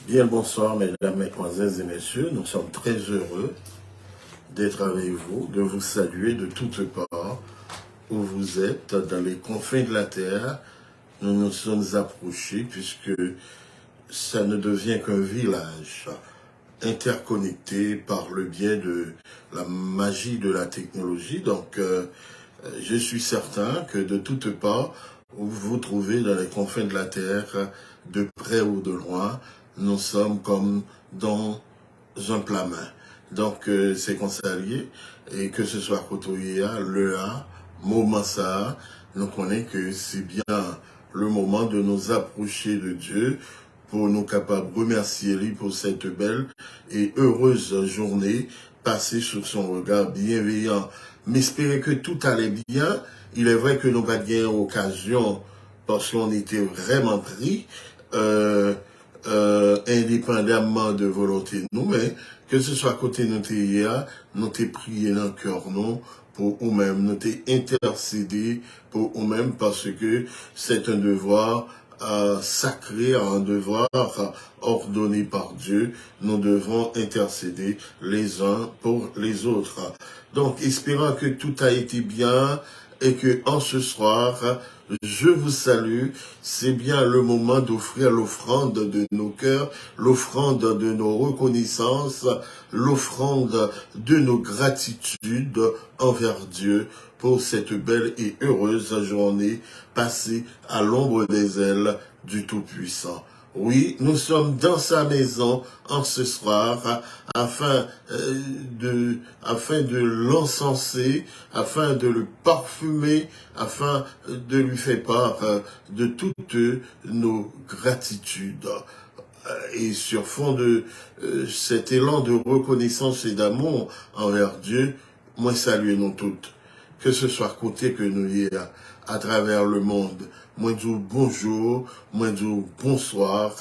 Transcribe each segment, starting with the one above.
Bien le bonsoir, mesdames, mesdemoiselles et messieurs. Nous sommes très heureux d'être avec vous, de vous saluer de toutes parts où vous êtes, dans les confins de la terre. Nous nous sommes approchés puisque ça ne devient qu'un village interconnecté par le biais de la magie de la technologie. Donc, je suis certain que de toutes parts où vous vous trouvez dans les confins de la terre, de près ou de loin, nous sommes comme dans un plat main. Donc, c'est qu'on s'allie, et que ce soit Kotoya, Lea, Momassa, nous connaissons que c'est bien le moment de nous approcher de Dieu pour nous capables de remercier lui pour cette belle et heureuse journée passée sur son regard bienveillant. M'espérer que tout allait bien. Il est vrai que nous n'avons pas eu occasion parce qu'on était vraiment pris, indépendamment de volonté nous, mais que ce soit à côté de notre hier, nous t'ai prié dans le cœur, non, pour nous-mêmes, nous t'ai intercédé pour nous-mêmes parce que c'est un devoir sacré, un devoir ordonné par Dieu. Nous devons intercéder les uns pour les autres. Donc, espérant que tout a été bien et que en ce soir, je vous salue. C'est bien le moment d'offrir l'offrande de nos cœurs, l'offrande de nos reconnaissances, l'offrande de nos gratitudes envers Dieu pour cette belle et heureuse journée passée à l'ombre des ailes du Tout-Puissant. Oui, nous sommes dans sa maison en ce soir afin de l'encenser, afin de le parfumer, afin de lui faire part de toutes nos gratitudes. Et sur fond de cet élan de reconnaissance et d'amour envers Dieu, moi saluons toutes. Que ce soit côté que nous y est à travers le monde. Moi dis bonjour, moi dis bonsoir,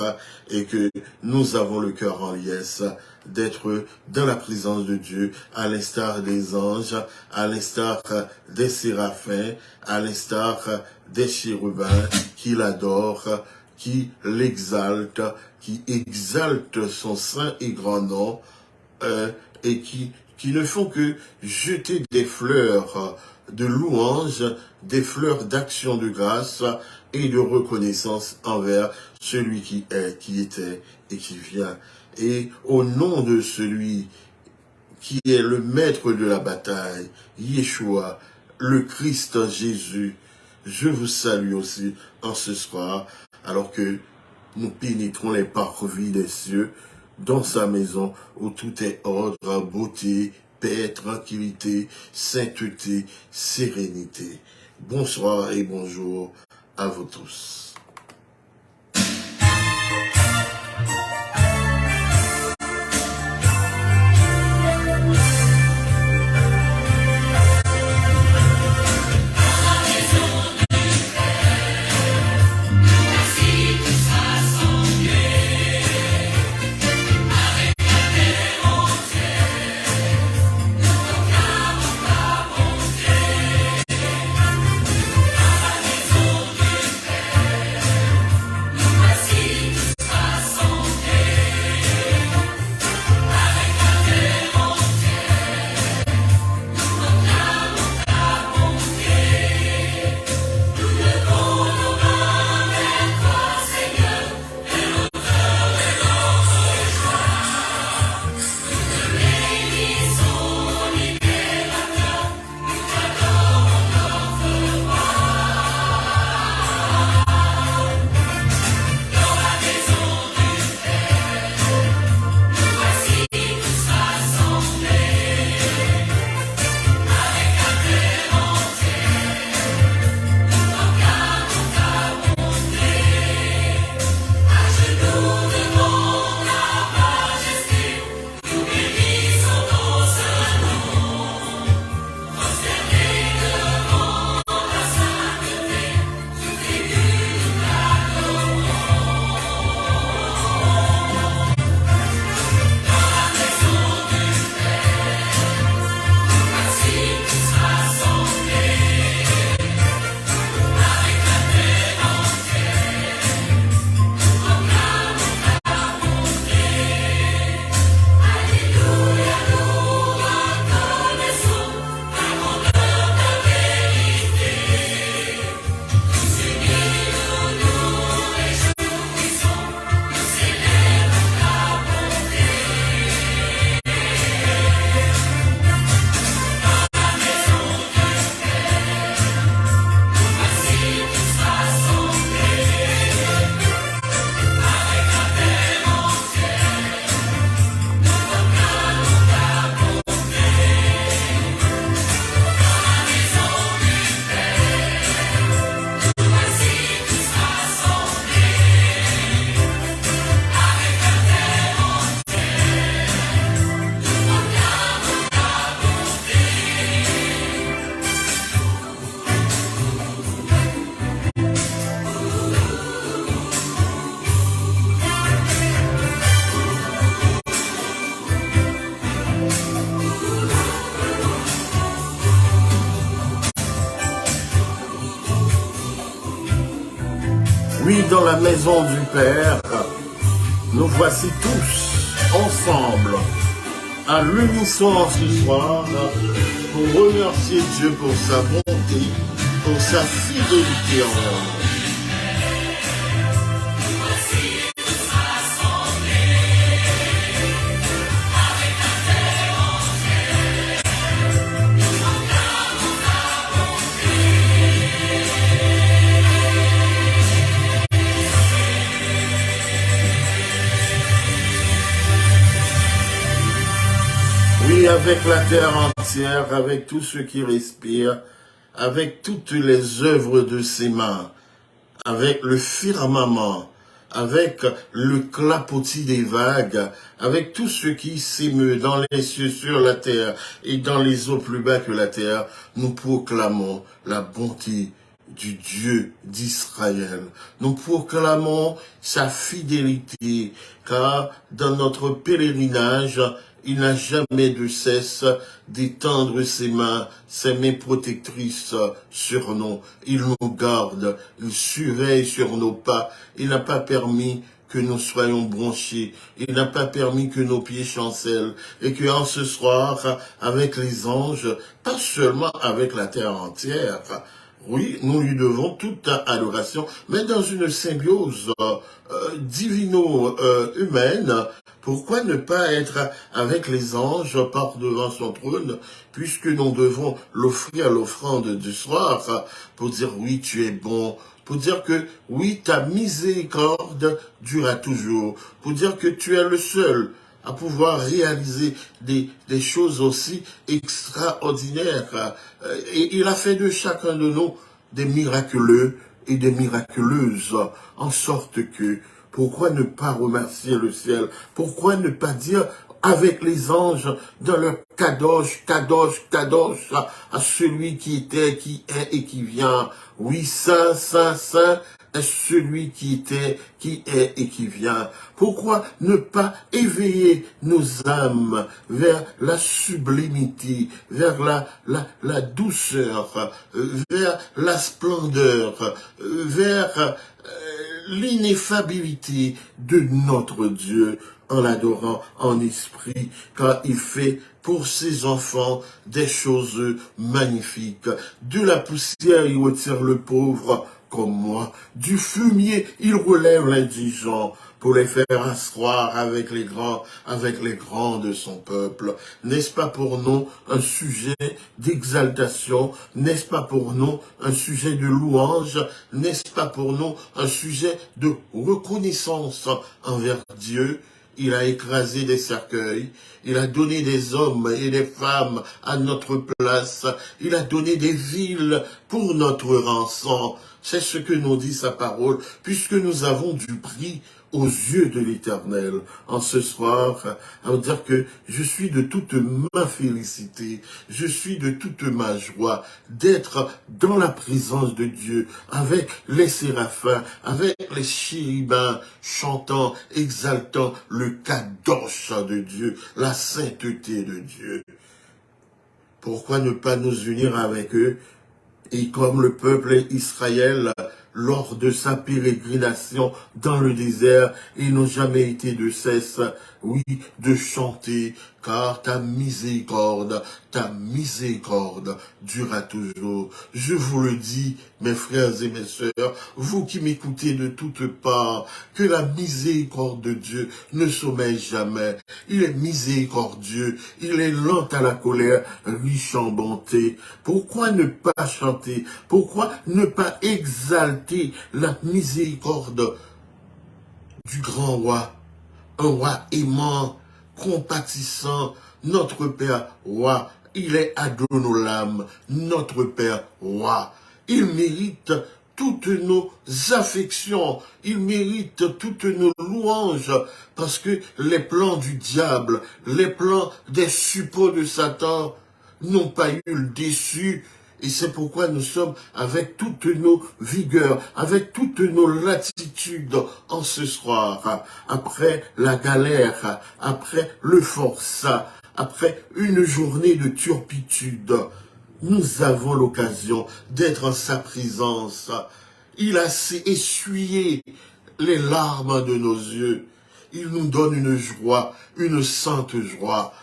et que nous avons le cœur en liesse d'être dans la présence de Dieu, à l'instar des anges, à l'instar des séraphins, à l'instar des chérubins qui l'adorent, qui l'exaltent, qui exaltent son saint et grand nom, et qui ne font que jeter des fleurs de louange, des fleurs d'action de grâce et de reconnaissance envers celui qui est, qui était et qui vient. Et au nom de celui qui est le maître de la bataille, Yeshua, le Christ Jésus, je vous salue aussi en ce soir, alors que nous pénétrons les parvis des cieux, dans sa maison où tout est ordre, beauté, paix, tranquillité, sainteté, sérénité. Bonsoir et bonjour à vous tous. dans la maison du Père, nous voici tous ensemble, à l'unisson ce soir, pour remercier Dieu pour sa bonté, pour sa fidélité envers nous. Oui, avec la terre entière, avec tout ce qui respire, avec toutes les œuvres de ses mains, avec le firmament, avec le clapotis des vagues, avec tout ce qui s'émeut dans les cieux, sur la terre et dans les eaux plus bas que la terre, nous proclamons la bonté du Dieu d'Israël. Nous proclamons sa fidélité, car dans notre pèlerinage, il n'a jamais de cesse d'étendre ses mains protectrices sur nous. Il nous garde, il surveille sur nos pas. Il n'a pas permis que nous soyons bronchés. Il n'a pas permis que nos pieds chancellent. Et qu'en ce soir, avec les anges, pas seulement avec la terre entière, oui, nous lui devons toute adoration, mais dans une symbiose divino-humaine. Pourquoi ne pas être avec les anges par devant son trône, puisque nous devons l'offrir l'offrande du soir, pour dire oui, tu es bon, pour dire que oui, ta miséricorde durera toujours, pour dire que tu es le seul à pouvoir réaliser des choses aussi extraordinaires. Et il a fait de chacun de nous des miraculeux et des miraculeuses, en sorte que, pourquoi ne pas remercier le ciel? Pourquoi ne pas dire avec les anges dans leur kadosh, kadosh, kadosh, à celui qui était, qui est et qui vient. Oui, saint, saint, saint est celui qui était, qui est et qui vient. Pourquoi ne pas éveiller nos âmes vers la sublimité, vers la douceur, vers la splendeur, vers l'ineffabilité de notre Dieu, en l'adorant en esprit, car il fait pour ses enfants des choses magnifiques. De la poussière, il retire le pauvre comme moi. Du fumier, il relève l'indigent pour les faire asseoir avec les grands de son peuple. N'est-ce pas pour nous un sujet d'exaltation? N'est-ce pas pour nous un sujet de louange? N'est-ce pas pour nous un sujet de reconnaissance envers Dieu? Il a écrasé des cercueils, il a donné des hommes et des femmes à notre place, il a donné des villes pour notre rançon. C'est ce que nous dit sa parole, puisque nous avons du prix aux yeux de l'Éternel. En ce soir, à me dire que je suis de toute ma félicité, je suis de toute ma joie d'être dans la présence de Dieu, avec les séraphins, avec les chérubins, chantant, exaltant le kadosh de Dieu, la sainteté de Dieu. Pourquoi ne pas nous unir avec eux? Et comme le peuple Israël, lors de sa pérégrination dans le désert, ils n'ont jamais été de cesse, oui, de chanter, car ta miséricorde durera toujours. Je vous le dis, mes frères et mes sœurs, vous qui m'écoutez de toutes parts, que la miséricorde de Dieu ne sommeille jamais. Il est miséricordieux, il est lent à la colère, riche en bonté. Pourquoi ne pas chanter? Pourquoi ne pas exalter la miséricorde du grand roi? Un roi aimant, compatissant, notre Père roi. Il est Adonolam, notre Père roi. Il mérite toutes nos affections, il mérite toutes nos louanges, parce que les plans du diable, les plans des suppôts de Satan n'ont pas eu le déçu. Et c'est pourquoi nous sommes avec toutes nos vigueurs, avec toutes nos latitudes en ce soir. Après la galère, après le forçat, après une journée de turpitude, nous avons l'occasion d'être en sa présence. il a essuyé les larmes de nos yeux. Il nous donne une joie, une sainte joie,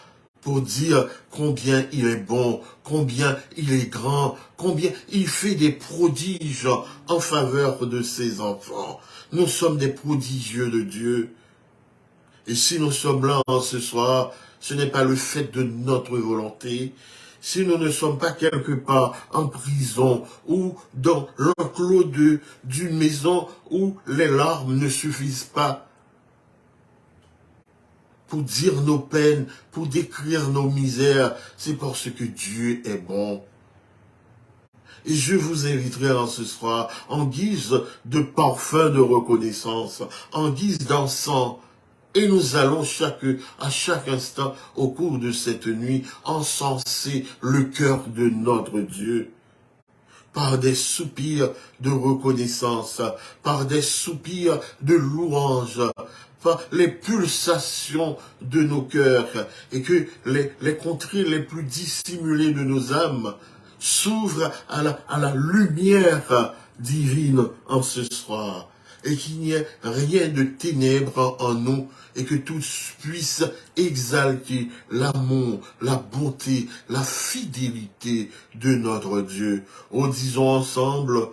pour dire combien il est bon, combien il est grand, combien il fait des prodiges en faveur de ses enfants. Nous sommes des prodigieux de Dieu. Et si nous sommes là ce soir, ce n'est pas le fait de notre volonté. Si nous ne sommes pas quelque part en prison ou dans l'enclos d'une maison où les larmes ne suffisent pas pour dire nos peines, pour décrire nos misères, c'est parce que Dieu est bon. Et je vous inviterai en ce soir, en guise de parfum de reconnaissance, en guise d'encens, et nous allons à chaque instant, au cours de cette nuit, encenser le cœur de notre Dieu, par des soupirs de reconnaissance, par des soupirs de louange, par les pulsations de nos cœurs, et que les contrées les plus dissimulées de nos âmes s'ouvrent à la lumière divine en ce soir, et qu'il n'y ait rien de ténèbres en nous, et que tous puissent exalter l'amour, la bonté, la fidélité de notre Dieu. Oh, disons ensemble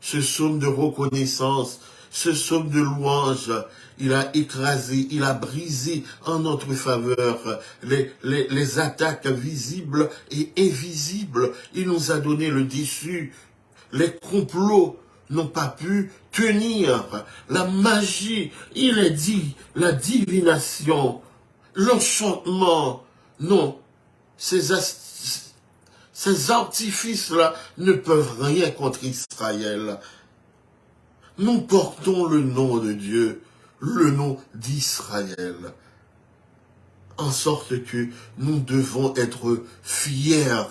ce psaume de reconnaissance, ce psaume de louange. Il a écrasé, il a brisé en notre faveur les attaques visibles et invisibles. Il nous a donné le dessus. Les complots n'ont pas pu tenir. La magie, il est dit, la divination, l'enchantement. Non, ces artifices-là ne peuvent rien contre Israël. Nous portons le nom de Dieu, le nom d'Israël, en sorte que nous devons être fiers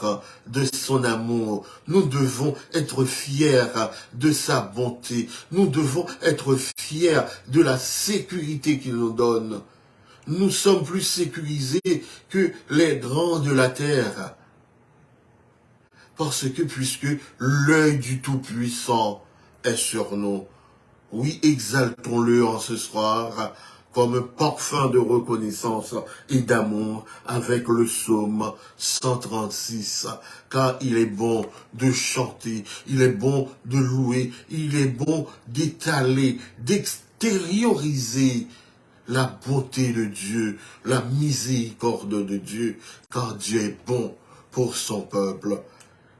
de son amour, nous devons être fiers de sa bonté, nous devons être fiers de la sécurité qu'il nous donne. Nous sommes plus sécurisés que les grands de la terre, parce que puisque l'œil du Tout-Puissant est sur nous, oui, exaltons-le en ce soir, comme parfum de reconnaissance et d'amour avec le psaume 136, car il est bon de chanter, il est bon de louer, il est bon d'étaler, d'extérioriser la bonté de Dieu, la miséricorde de Dieu, car Dieu est bon pour son peuple.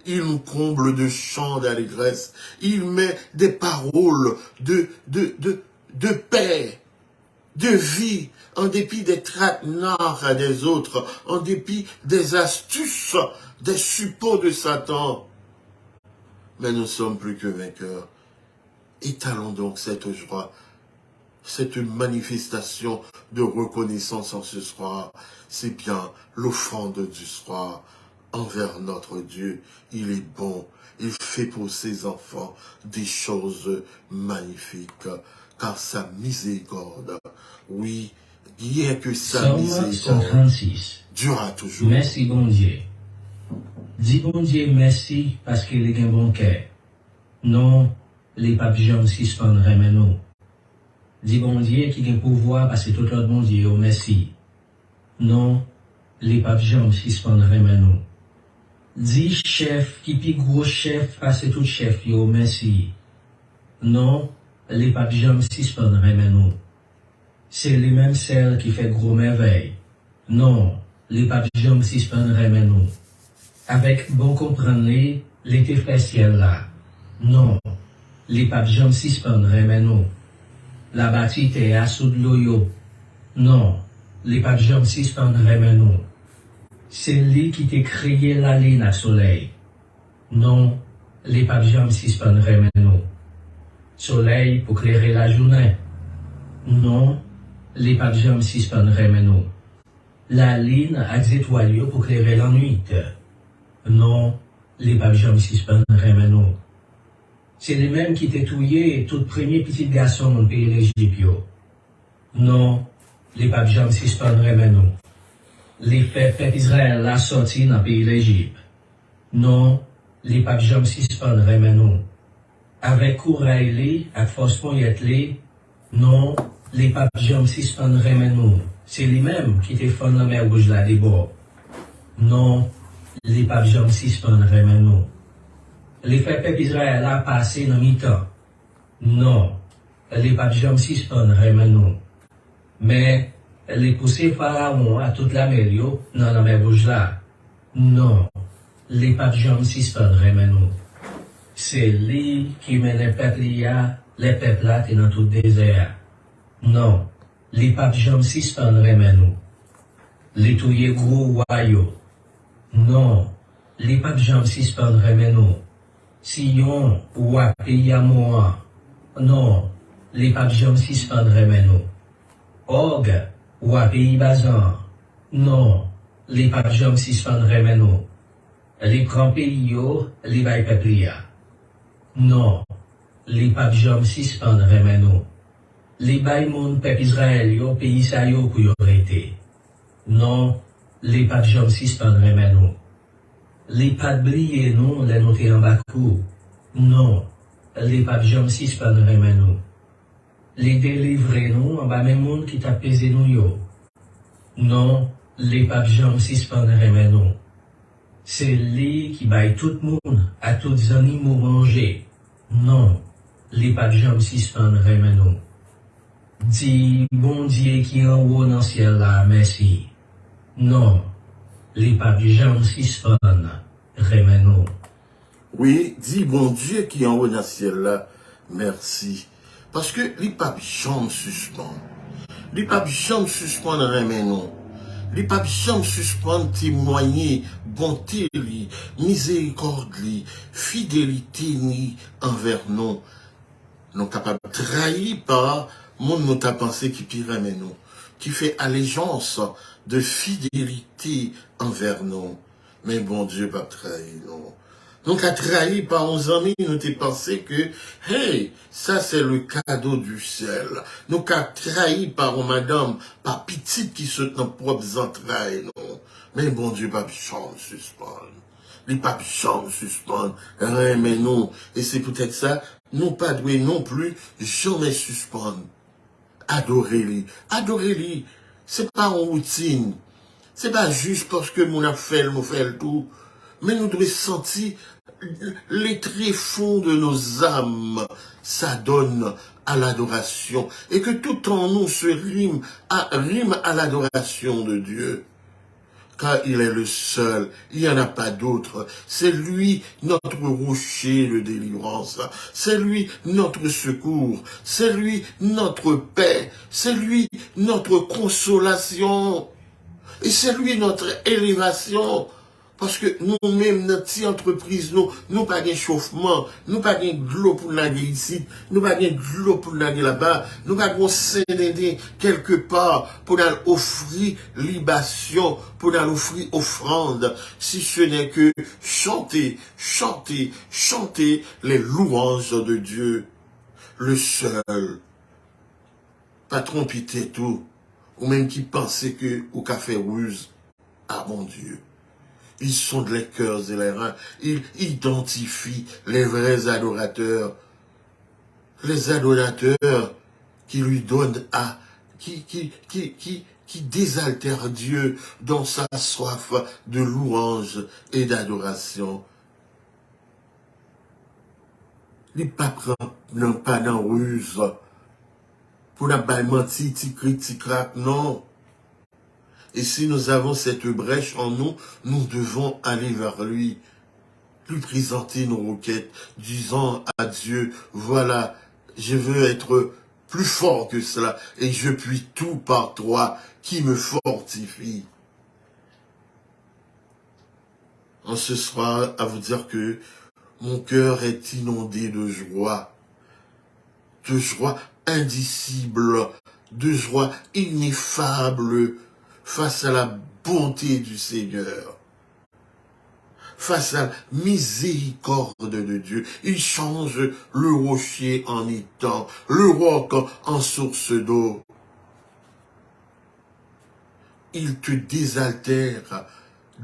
Il nous comble de chants d'allégresse, il met des paroles de paix, de vie, en dépit des traquenards des autres, en dépit des astuces, des suppôts de Satan. Mais nous sommes plus que vainqueurs. Étalons donc cette joie, cette manifestation de reconnaissance en ce soir. C'est bien l'offrande du soir envers notre Dieu. Il est bon, il fait pour ses enfants des choses magnifiques, car sa miséricorde, oui, bien que sa miséricorde durera toujours. Merci bon Dieu. Dis bon Dieu merci parce qu'il est un bon cœur. Non, les papillons suspendent nous. Dis bon Dieu qui a un pouvoir parce que tout l'autre bon Dieu, merci. Non, les papillons suspendent nous. Dis chef qui pi gros chef parce que tout chef yo merci. Non, les papillons suspendent nous. C'est les mêmes celles qui fait gros merveille. Non, les papillons suspendent nous. Avec bon comprendre l'été fait ciel là. Non, les papillons suspendent nous. La bâtisse est à sous de l'eau. Non, les papillons suspendent nous. C'est lui qui t'a créé la ligne à soleil. Non, les papillons suspendent nous. Soleil pour éclairer la journée. Non, les papillons suspendent nous. La ligne à des étoiles pour éclairer la nuit. Non, les papillons suspendent nous. C'est les mêmes qui t'ont touillé tout premier petit garçon dans le pays l'Égypte. Non, les papillons suspendent nous. Les peuple Israël l'a sorti dans le pays l'Égypte. Non, les papillons suspendent nous. avec courage li, avec force poignette li, non, les papes jam suspendre remen nous. C'est lui-même qui te fond la mer rouge là des bords. Non, les papes jam suspendre remen nous. Les peuples Israël a passé dans mi-temps. Non, les papes jam suspendre remen nous. Mais les poussés pharaon à toute la mer yo, dans la mer rouge là. Non, les papes jam suspendre remen nous. C'est lui qui mène les peuples là, et dans tout désert. Non, les papes jam suspendre remen nous. Les touye gros royaux. Non, les papes jam suspendre remen nous. Sion ou à pays à moi. Non, les papes jam suspendre remen nous. Og ou à pays Bazan. Non, les papes jam suspendre remen nous. Les grands pays yo, les bail peuple ya. Non, les papes jam suspendre remen nous. Les bail moun peuple Israël yo, pays sa yo pour yo rete. Non, les papes jam suspendre remen nous. Les papes blier nous, les noter en bakou. Non, les papes jam suspendre remen nous. Les délivrer nous, en bas même monde qui t'a pesé nous yo. Non, les papes jam suspendre remen nous. C'est lui qui baille tout le monde, à tous les animaux manger. Non, les papes jam suspendre remen nous. Dis, bon Dieu qui en haut dans le ciel là, merci. Non, les papes jam suspendre remen nous. Oui, dis bon Dieu qui est en haut dans le ciel là, merci. Parce que les papes jam suspendent. Les papes jam suspendent remen nous. Les papes jam suspendent témoigner bonté li, miséricorde li, fidélité li envers nous. Nous capables de trahir par mon nous t'a pensé qui pire remen nous, qui fait allégeance de fidélité envers nous. Mais bon Dieu pas trahir nous. Donc, à trahi par 11 amis, nous t'ai pensé que, hey, ça c'est le cadeau du ciel. Nous qu'a trahi par madame, par petite qui se dans propres entrailles, non. Mais bon Dieu, pas chambre suspendre. Les papes chambre suspendre, rien mais non. Et c'est peut-être ça, nous pas doués non plus, jamais suspendre. Adorez-les. Adorez-les. C'est pas en routine. C'est pas juste parce que mon a fait le tout. Mais nous devons sentir les tréfonds de nos âmes s'adonnent à l'adoration. Et que tout en nous se rime à l'adoration de Dieu. Car il est le seul, il n'y en a pas d'autre. C'est lui notre rocher de délivrance. C'est lui notre secours. C'est lui notre paix. C'est lui notre consolation. Et c'est lui notre élévation. Parce que nous-mêmes, notre entreprise, nous pas de chauffement, nous pas de l'eau pour nager ici, nous pas de l'eau pour nager là-bas, nous pas de CDD quelque part pour aller offrir libation, pour aller offrir offrande, si ce n'est que chanter, chanter, chanter les louanges de Dieu, le seul. Pas tromper tout, ou même qui pensait que au café ruse, ah mon Dieu. Ils sont les cœurs et les reins. Ils identifient les vrais adorateurs. Les adorateurs qui lui donnent qui désaltèrent Dieu dans sa soif de louange et d'adoration. Les papes n'ont pas dans ruse. Pour n'a pas menti, critique, non. Et si nous avons cette brèche en nous, nous devons aller vers lui, lui présenter nos requêtes, disant à Dieu, voilà, je veux être plus fort que cela, et je puis tout par toi qui me fortifie. En ce soir, à vous dire que mon cœur est inondé de joie indicible, de joie ineffable, face à la bonté du Seigneur, face à la miséricorde de Dieu. Il change le rocher en étang, le roc en source d'eau. Il te désaltère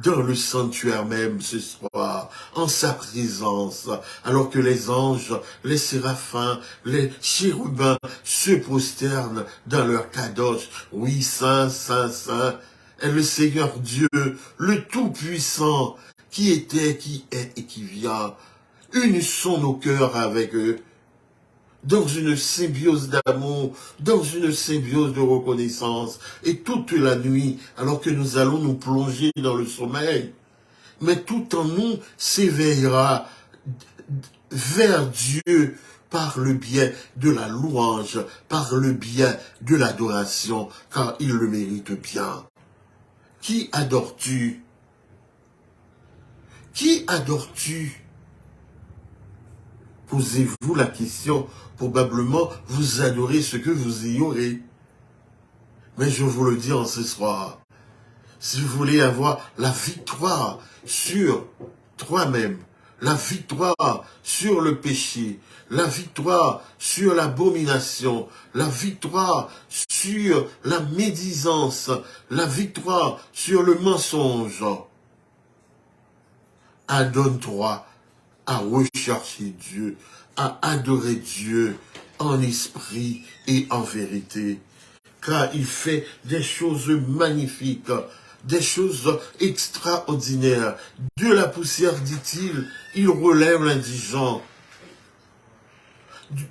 dans le sanctuaire même ce soir, en sa présence, alors que les anges, les séraphins, les chérubins se prosternent dans leur kadosh. Oui, Saint, Saint, Saint est le Seigneur Dieu, le Tout-Puissant, qui était, qui est et qui vient. Unissons nos cœurs avec eux, dans une symbiose d'amour, dans une symbiose de reconnaissance, et toute la nuit, alors que nous allons nous plonger dans le sommeil, mais tout en nous s'éveillera vers Dieu par le biais de la louange, par le biais de l'adoration, car il le mérite bien. Qui adores-tu? Qui adores-tu? Posez-vous la question, probablement vous adorez ce que vous ignorez. Mais je vous le dis en ce soir, si vous voulez avoir la victoire sur toi-même, la victoire sur le péché, la victoire sur l'abomination, la victoire sur la médisance, la victoire sur le mensonge, adonne-toi à rechercher Dieu, à adorer Dieu en esprit et en vérité. Car il fait des choses magnifiques, des choses extraordinaires. De la poussière, dit-il, il relève l'indigent.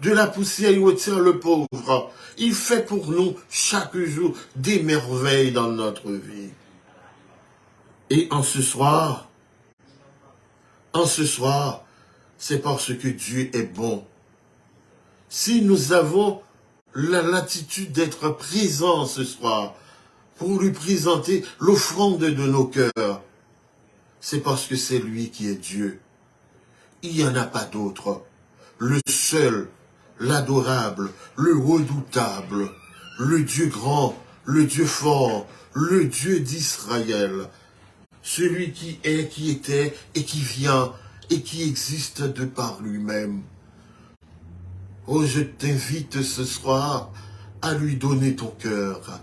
De la poussière, il retire le pauvre. Il fait pour nous chaque jour des merveilles dans notre vie. Et en ce soir, c'est parce que Dieu est bon. Si nous avons la latitude d'être présents ce soir pour lui présenter l'offrande de nos cœurs, c'est parce que c'est lui qui est Dieu. Il n'y en a pas d'autre. Le seul, l'adorable, le redoutable, le Dieu grand, le Dieu fort, le Dieu d'Israël, celui qui est, qui était et qui vient et qui existe de par lui-même. Oh, je t'invite ce soir à lui donner ton cœur,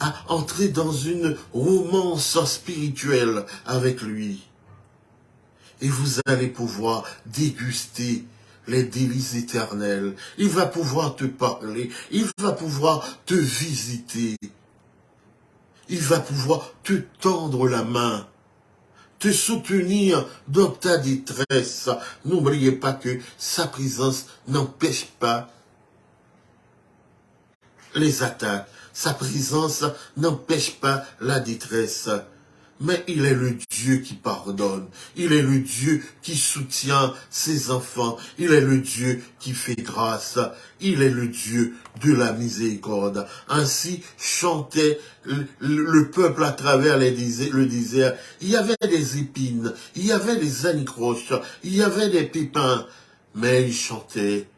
à entrer dans une romance spirituelle avec lui. Et vous allez pouvoir déguster les délices éternelles. Il va pouvoir te parler, il va pouvoir te visiter. Il va pouvoir te tendre la main, te soutenir dans ta détresse. N'oubliez pas que sa présence n'empêche pas les attaques. Sa présence n'empêche pas la détresse. Mais il est le Dieu qui pardonne. Il est le Dieu qui soutient ses enfants. Il est le Dieu qui fait grâce. Il est le Dieu de la miséricorde. Ainsi chantait le peuple à travers le désert. Il y avait des épines, il y avait des anicroches, il y avait des pépins. Mais il chantait.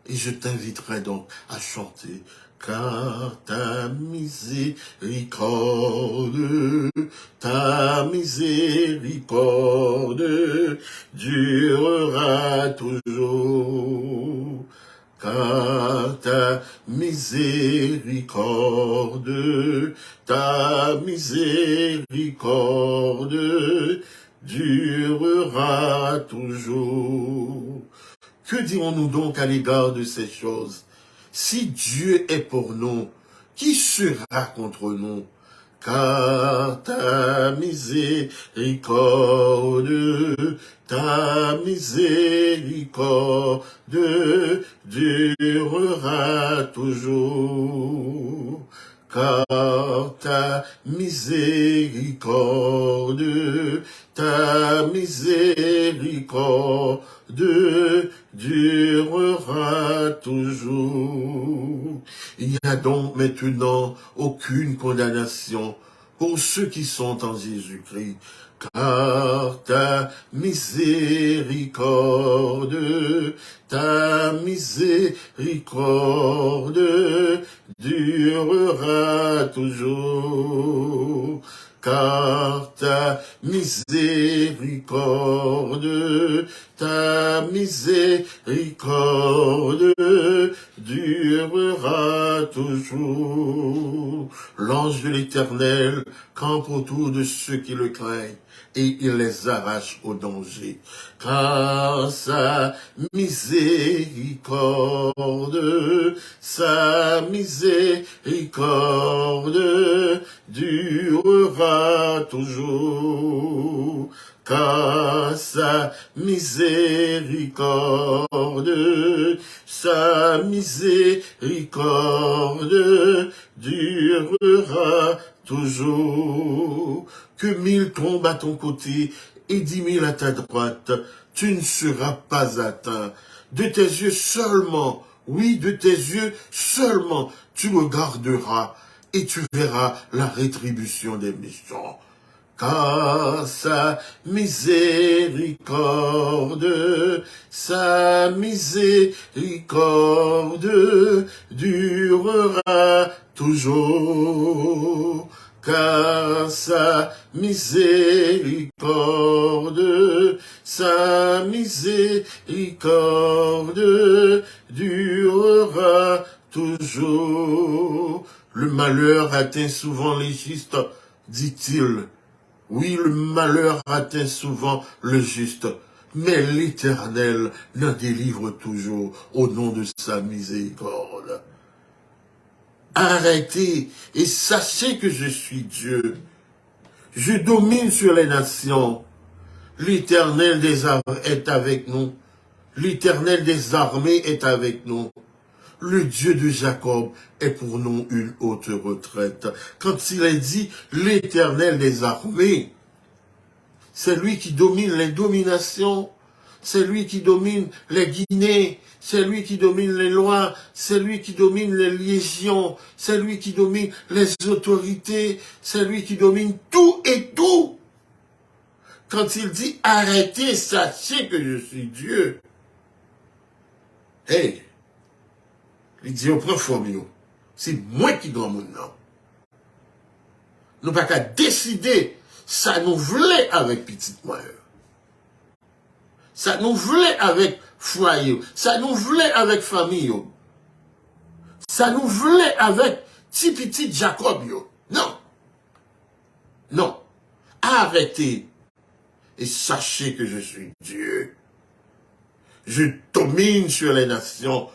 Et je t'inviterai donc à chanter. Car ta miséricorde durera toujours. Car ta miséricorde durera toujours. Que dirons-nous donc à l'égard de ces choses? Si Dieu est pour nous, qui sera contre nous? Car ta miséricorde durera toujours. Car ta miséricorde durera toujours. Il n'y a donc maintenant aucune condamnation pour ceux qui sont en Jésus-Christ. Car ta miséricorde durera toujours. Car ta miséricorde durera toujours. L'ange de l'Éternel campe autour de ceux qui le craignent et il les arrache au danger. Car sa miséricorde durera toujours. Car sa miséricorde durera toujours. Que 1000 tombent à ton côté et 10 000 à ta droite, tu ne seras pas atteint. De tes yeux seulement, oui, de tes yeux seulement, tu regarderas et tu verras la rétribution des méchants. Car sa miséricorde durera toujours. Car sa miséricorde durera toujours. Le malheur atteint souvent les justes, dit-il. Oui, le malheur atteint souvent le juste, mais l'Éternel le délivre toujours au nom de sa miséricorde. Arrêtez et sachez que je suis Dieu. Je domine sur les nations. L'Éternel des armées est avec nous. L'Éternel des armées est avec nous. Le Dieu de Jacob est pour nous une haute retraite. Quand il est dit l'Éternel des armées, c'est lui qui domine les dominations, c'est lui qui domine les Guinées, c'est lui qui domine les lois, c'est lui qui domine les légions, c'est lui qui domine les autorités, c'est lui qui domine tout et tout. Quand il dit arrêtez, sachez que je suis Dieu. Hey! Il dit au profond, c'est moi qui dois mon nom. Nous pas qu'à décider, ça nous voulait avec petite moyenne. Ça nous voulait avec foyer. Ça nous voulait avec famille. Ça nous voulait avec petit Jacob. Non. Non. Arrêtez et sachez que je suis Dieu. Je domine sur les nations.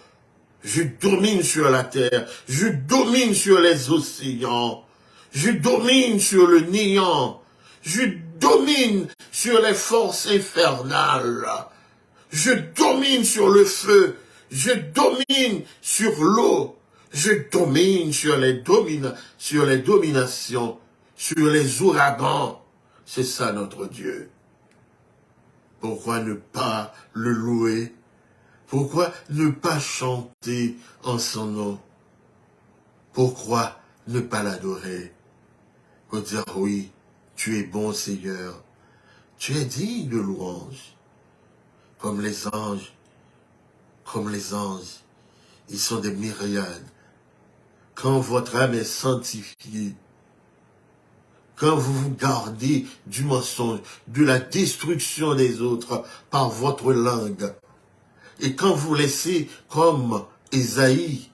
Je domine sur la terre, je domine sur les océans, je domine sur le néant, je domine sur les forces infernales, je domine sur le feu, je domine sur l'eau, je domine sur les dominations, sur les ouragans. C'est ça notre Dieu. Pourquoi ne pas le louer? Pourquoi ne pas chanter en son nom? Pourquoi ne pas l'adorer? Pour dire oui, tu es bon Seigneur, tu es digne de louange. Comme les anges, ils sont des myriades. Quand votre âme est sanctifiée, quand vous vous gardez du mensonge, de la destruction des autres par votre langue, et quand vous laissez, comme Ésaïe,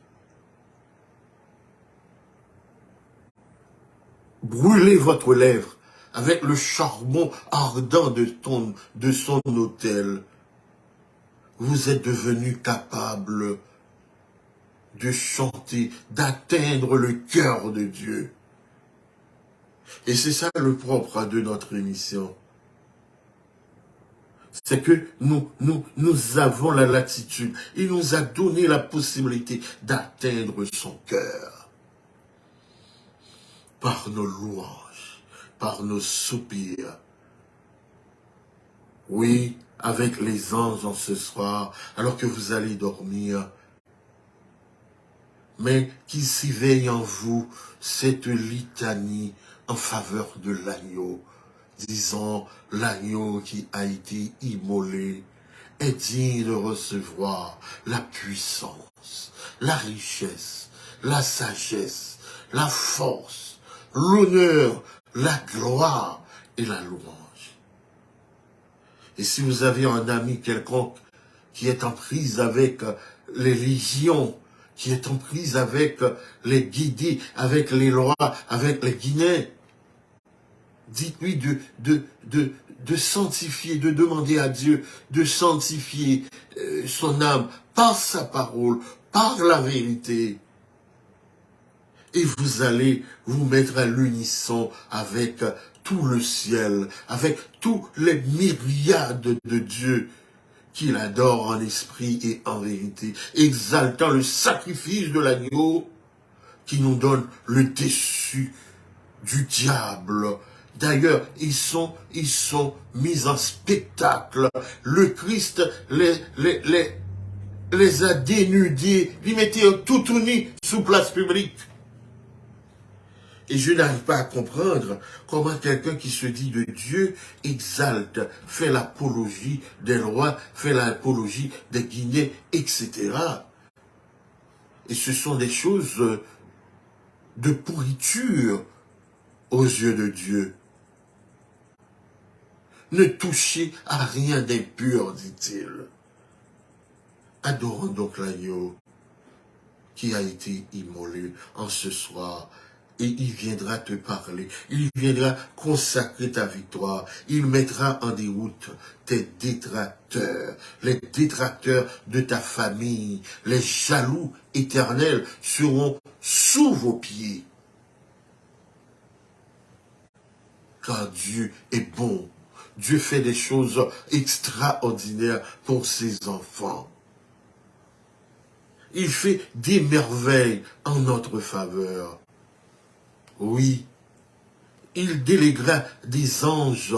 brûler votre lèvre avec le charbon ardent de son autel, vous êtes devenu capable de chanter, d'atteindre le cœur de Dieu. Et c'est ça le propre de notre émission. C'est que nous avons la latitude. Il nous a donné la possibilité d'atteindre son cœur. Par nos louanges, par nos soupirs. Oui, avec les anges en ce soir, alors que vous allez dormir. Mais qu'il s'éveille en vous cette litanie en faveur de l'agneau. Disons, l'agneau qui a été immolé est digne de recevoir la puissance, la richesse, la sagesse, la force, l'honneur, la gloire et la louange. Et si vous avez un ami quelconque qui est en prise avec les légions, qui est en prise avec les Guinés, avec les lois, avec les Guinéens. Dites-lui de sanctifier, de demander à Dieu de sanctifier son âme par sa parole, par la vérité. Et vous allez vous mettre à l'unisson avec tout le ciel, avec tous les myriades de Dieu qu'il adore en esprit et en vérité, exaltant le sacrifice de l'agneau qui nous donne le dessus du diable. D'ailleurs, ils sont mis en spectacle. Le Christ les a dénudés, les mettait tout unis sous place publique. Et je n'arrive pas à comprendre comment quelqu'un qui se dit de Dieu exalte, fait l'apologie des rois, fait l'apologie des Guinées, etc. Et ce sont des choses de pourriture aux yeux de Dieu. Ne touchez à rien d'impur, dit-il. Adorons donc l'agneau qui a été immolé en ce soir. Et il viendra te parler, il viendra consacrer ta victoire, il mettra en déroute tes détracteurs, les détracteurs de ta famille, les jaloux éternels seront sous vos pieds. Car Dieu est bon, Dieu fait des choses extraordinaires pour ses enfants. Il fait des merveilles en notre faveur. Oui, il déléguera des anges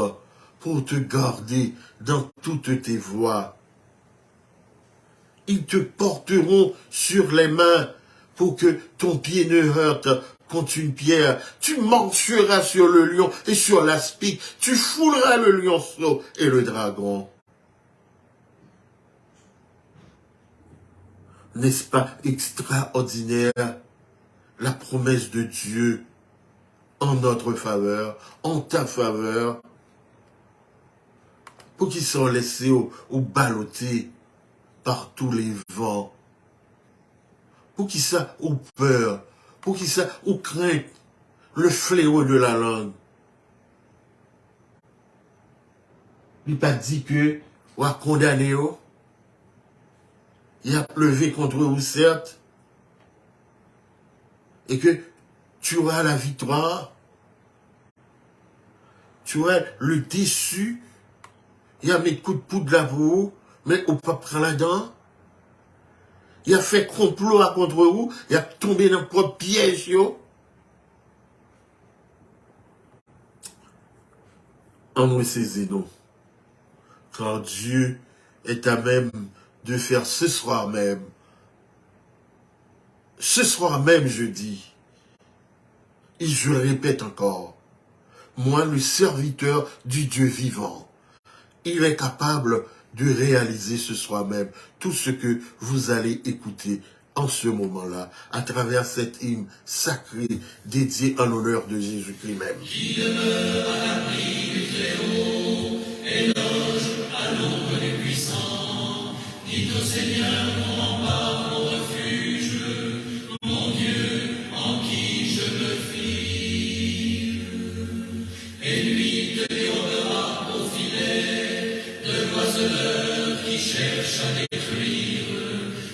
pour te garder dans toutes tes voies. Ils te porteront sur les mains pour que ton pied ne heurte contre une pierre. Tu marcheras sur le lion et sur l'aspic. Tu fouleras le lionceau et le dragon. N'est-ce pas extraordinaire la promesse de Dieu en notre faveur, en ta faveur, pour qu'ils soient laissés ou ballottés par tous les vents, pour qu'ils soient aux peurs, pour qu'ils soient aux craintes, le fléau de la langue. Il n'a pas dit que on a condamné, il a pleuvé contre eux, certes, et que tu auras la victoire, tu auras le déçu, il a mis coup de poudre là pour vous, mais on peut prendre la dent. Il a fait complot contre vous, il a tombé dans le propre piège, yo. En nous saisissons, car Dieu est à même de faire ce soir même, je dis, et je le répète encore, moi le serviteur du Dieu vivant, il est capable de réaliser ce soir même tout ce que vous allez écouter en ce moment-là, à travers cet hymne sacré dédié en l'honneur de Jésus-Christ même. Qui demeure à l'abri du Très-Haut, et loge à l'ombre des puissants, dit au Seigneur mon rempart, mon refuge, mon Dieu en qui je me fie. Et lui te déroulera au filet de l'oiseleur qui cherche à détruire.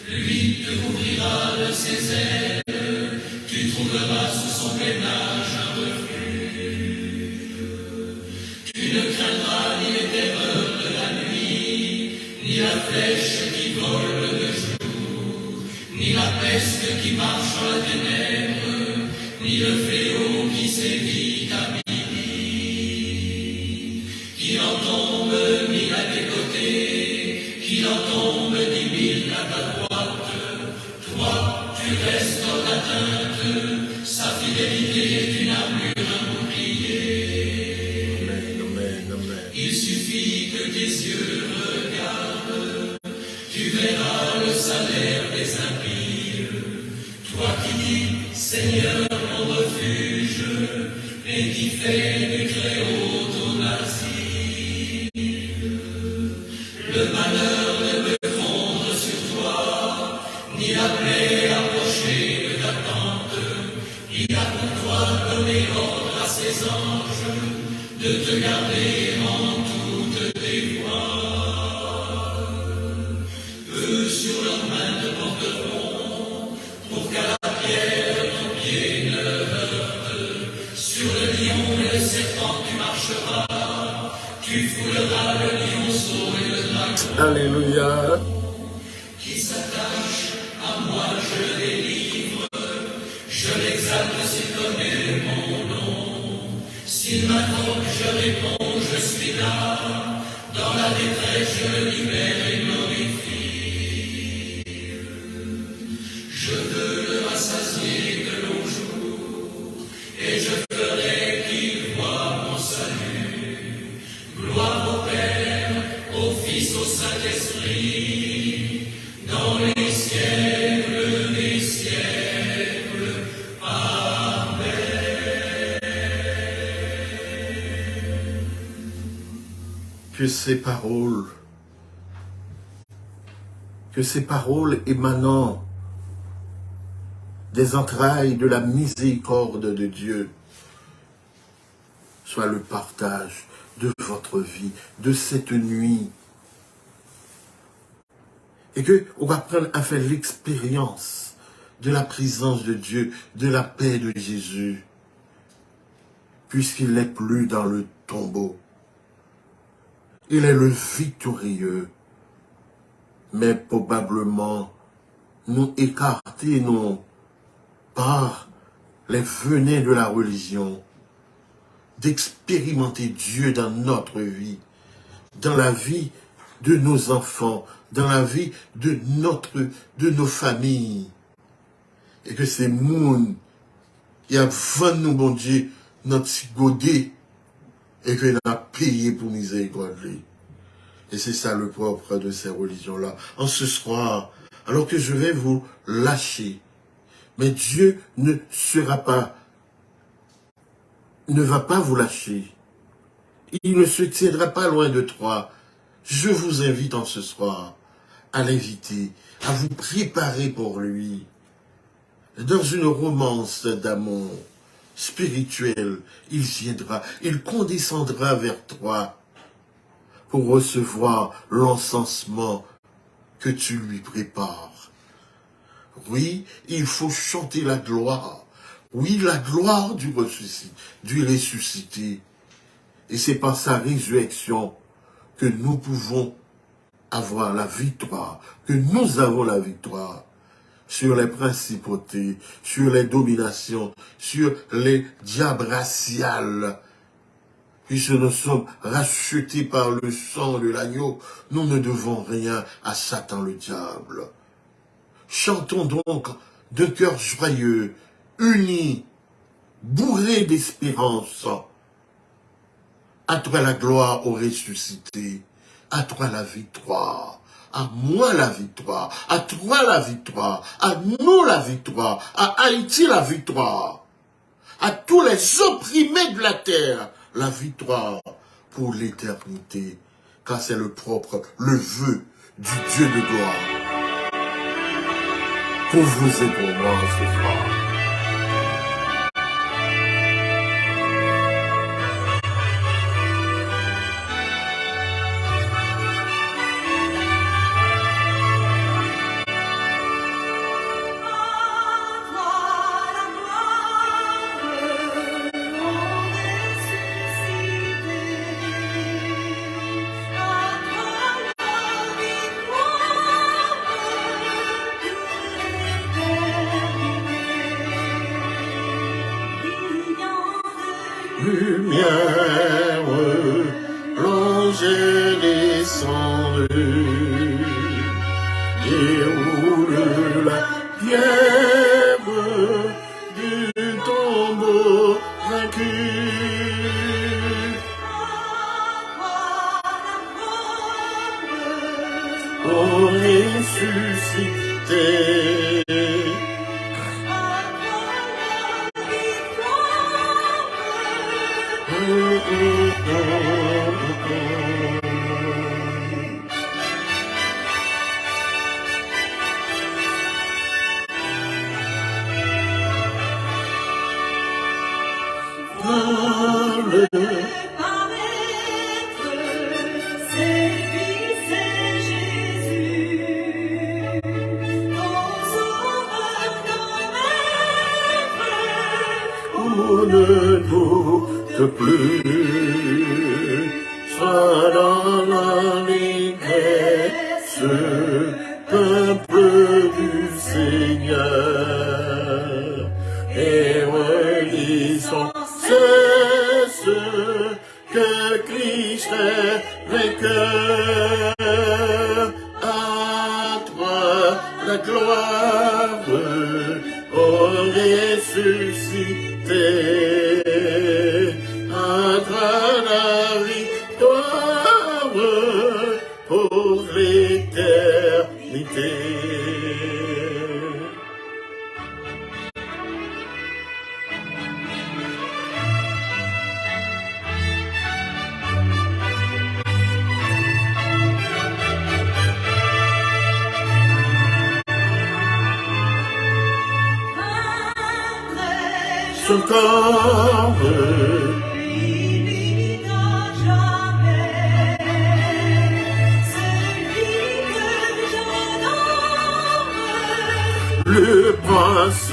Lui te couvrira de ses ailes, tu trouveras sous son peinage un refuge. Tu ne craindras ni les terreurs de la nuit, ni la flèche qui vole de jour, ni la peste qui marche dans la ténèbre, ni le fléau qui sévit à midi. Qu'il en tombe 1000 à tes côtés, qu'il en tombe 10 000 à ta droite, toi, tu restes hors d'atteinte, sa fidélité est une armure, un bouclier. Amen, amen, amen. Il suffit que tes yeux regardent, tu verras le salaire des impies. Toi qui dis, Seigneur, mon refuge, et qui fais du Très-Haut ton asile. Le malheur ne peut fondre sur toi, ni la plaie approcher. Alléluia. Que ces paroles émanant des entrailles de la miséricorde de Dieu soient le partage de votre vie, de cette nuit. Et qu'on va prendre à faire l'expérience de la présence de Dieu, de la paix de Jésus, puisqu'il n'est plus dans le tombeau. Il est le victorieux, mais probablement nous écartés, non, par les venins de la religion, d'expérimenter Dieu dans notre vie, dans la vie de nos enfants, dans la vie de nos familles. Et que ces monde, il y a 20 nous, bon Dieu, notre godet, et qu'il a payé pour miséricorde. Et c'est ça le propre de ces religions-là. En ce soir, alors que je vais vous lâcher, mais Dieu ne va pas vous lâcher. Il ne se tiendra pas loin de toi. Je vous invite en ce soir à l'inviter, à vous préparer pour lui. Dans une romance d'amour spirituel, il viendra, il condescendra vers toi pour recevoir l'encensement que tu lui prépares. Oui, il faut chanter la gloire. Oui, la gloire du ressuscité. Et c'est par sa résurrection que nous pouvons avoir la victoire, que nous avons la victoire sur les principautés, sur les dominations, sur les diables raciales. Puisque nous sommes rachetés par le sang de l'agneau, nous ne devons rien à Satan le diable. Chantons donc d'un cœur joyeux, unis, bourrés d'espérance. À toi la gloire au ressuscité, à toi la victoire. À moi la victoire, à toi la victoire, à nous la victoire, à Haïti la victoire, à tous les opprimés de la terre, la victoire pour l'éternité, car c'est le vœu du Dieu de gloire, pour vous et pour moi ce soir. Lumière, plongée, descendue, déroule la pierre du tombeau vaincu. Au ressuscité. Ne doute plus, sois dans l'allégresse, peuple du Seigneur, et relisons cesse que Christ est vainqueur. À toi la gloire, ô ressuscité, à toi la victoire pour l'éternité. Son corps, le prince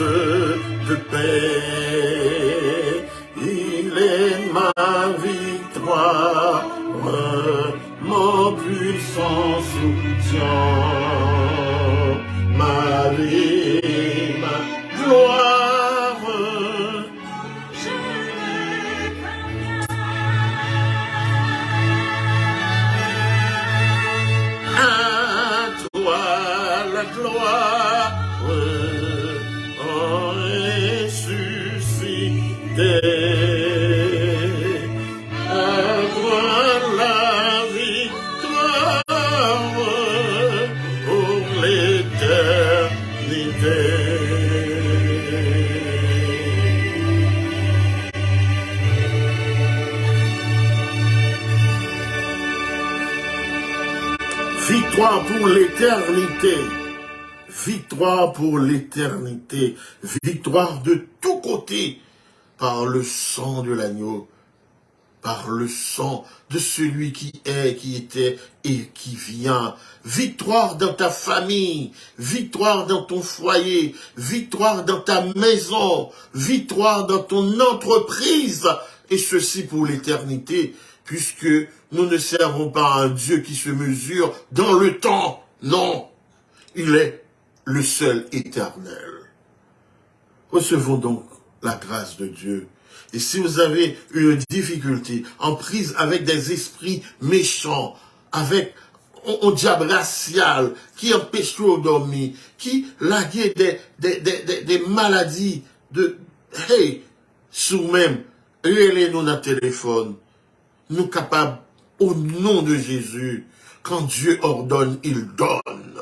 de paix, il est ma victoire, mon puissant soutien, ma vie, ma gloire. À toi la gloire, ressuscité, à toi la victoire pour l'éternité. Victoire pour l'éternité. Victoire pour l'éternité. Victoire de tous côtés. Par le sang de l'agneau. Par le sang de celui qui est, qui était et qui vient. Victoire dans ta famille. Victoire dans ton foyer. Victoire dans ta maison. Victoire dans ton entreprise. Et ceci pour l'éternité. Puisque nous ne servons pas à un Dieu qui se mesure dans le temps. Non, il est le seul éternel. Recevons donc la grâce de Dieu. Et si vous avez une difficulté en prise avec des esprits méchants, avec un diable racial qui empêche de dormir, qui lague des maladies de... Hey, sous même, relez-nous dans le téléphone. Nous capables, au nom de Jésus, quand Dieu ordonne, il donne.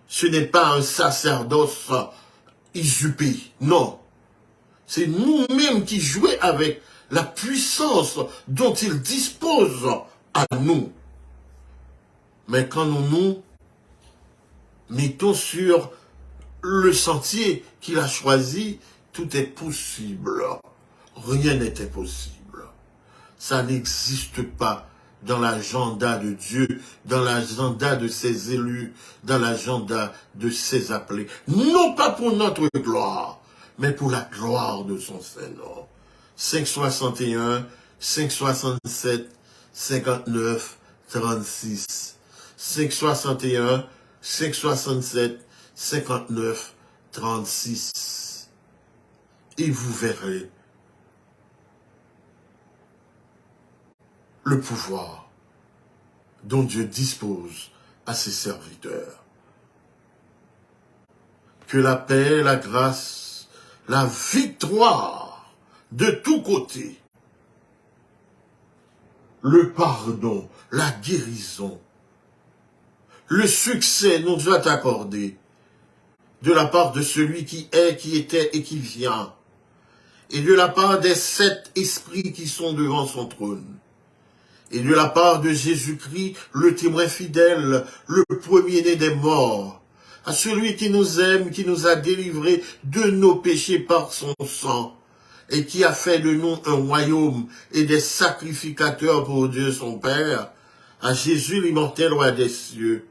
Ce n'est pas un sacerdoce usurpé, non. C'est nous-mêmes qui jouons avec la puissance dont il dispose à nous. Mais quand nous mettons sur le sentier qu'il a choisi, tout est possible. Rien n'est impossible. Ça n'existe pas dans l'agenda de Dieu, dans l'agenda de ses élus, dans l'agenda de ses appelés. Non pas pour notre gloire, mais pour la gloire de son Seigneur. 561, 567, 59, 36. 561, 567, 59, 36. Et vous verrez le pouvoir dont Dieu dispose à ses serviteurs. Que la paix, la grâce, la victoire de tous côtés, le pardon, la guérison, le succès nous soit accordé de la part de celui qui est, qui était et qui vient, et de la part des 7 esprits qui sont devant son trône, et de la part de Jésus-Christ, le témoin fidèle, le premier-né des morts, à celui qui nous aime, qui nous a délivrés de nos péchés par son sang, et qui a fait de nous un royaume et des sacrificateurs pour Dieu son Père, à Jésus l'immortel roi des cieux,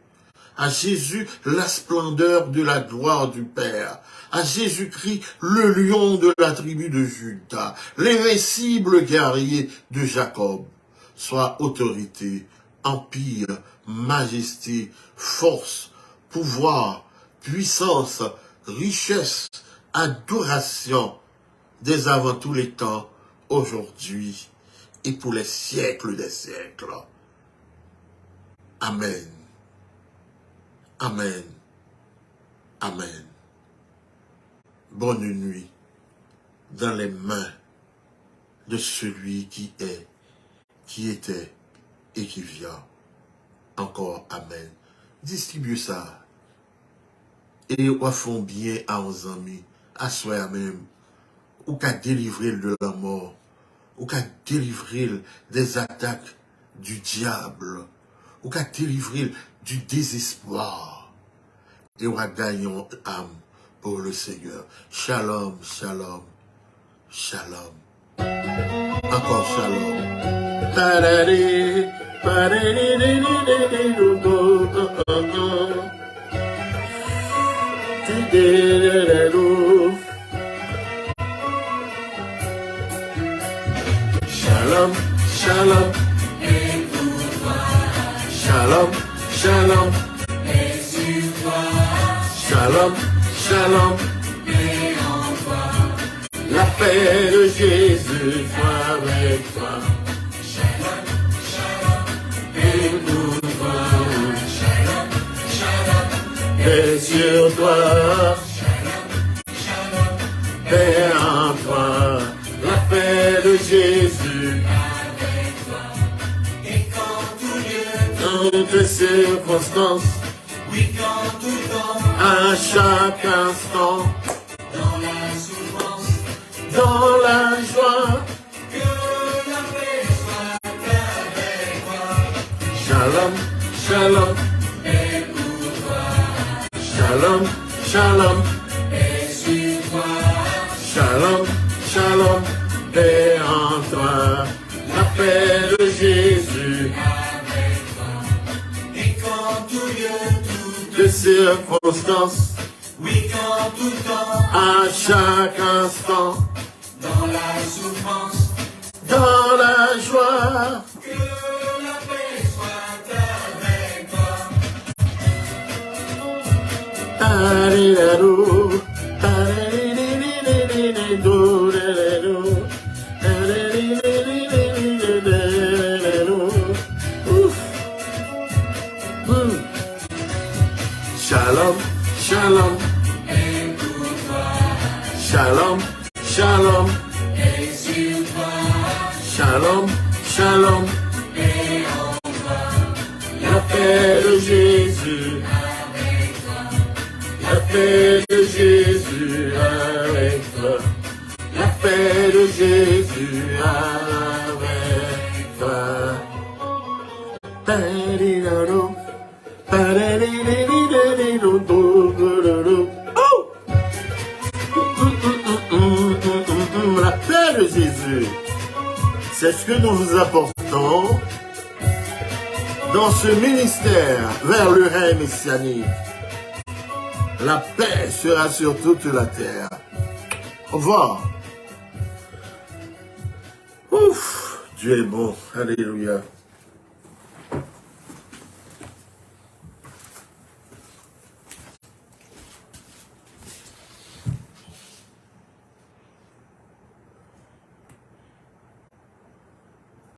à Jésus la splendeur de la gloire du Père, à Jésus-Christ le lion de la tribu de Juda, l'invincible guerrier de Jacob, soit autorité, empire, majesté, force, pouvoir, puissance, richesse, adoration, dès avant tous les temps, aujourd'hui et pour les siècles des siècles. Amen. Amen. Amen. Bonne nuit dans les mains de celui qui est, qui était et qui vient. Encore Amen. Distribue ça. Et ou font bien à nos amis, à soi-même, ou qu'à délivrer de la mort, ou qu'à délivrer des attaques du diable, ou qu'à délivrer du désespoir, et ou à gagner une âme pour le Seigneur. Shalom, shalom, shalom. Encore shalom. Parari, parari, Shalom, shalom, shalom, shalom, shalom, shalom, la paix de Jésus soit avec toi. Shalom, shalom, et pour toi. Shalom, shalom, paix sur toi. Shalom, shalom, paix en toi. La paix de Jésus avec toi. Et quand tout lieu, dans toutes circonstances, oui, quand tout temps, à chaque instant, dans la souffrance, dans la joie, que la paix soit avec toi. Shalom, shalom, paix pour toi. Shalom, shalom, paix sur toi. Shalom, shalom, paix en toi. La paix de Jésus avec toi. Et quand tout lieu, toutes circonstances, oui, quand tout temps, à chaque instant, dans la souffrance, dans la joie, que la paix soit avec toi. Alléluia, Shalom, shalom, et pour toi. Shalom, shalom, et sur toi. Shalom, shalom, et en toi. La paix de Jésus avec toi. La paix de Jésus avec toi. La paix de Jésus avec toi. Paridaro, oh! La paix de Jésus, c'est ce que nous vous apportons dans ce ministère vers le règne messianique. La paix sera sur toute la terre. Au revoir. Ouf, Dieu est bon. Alléluia.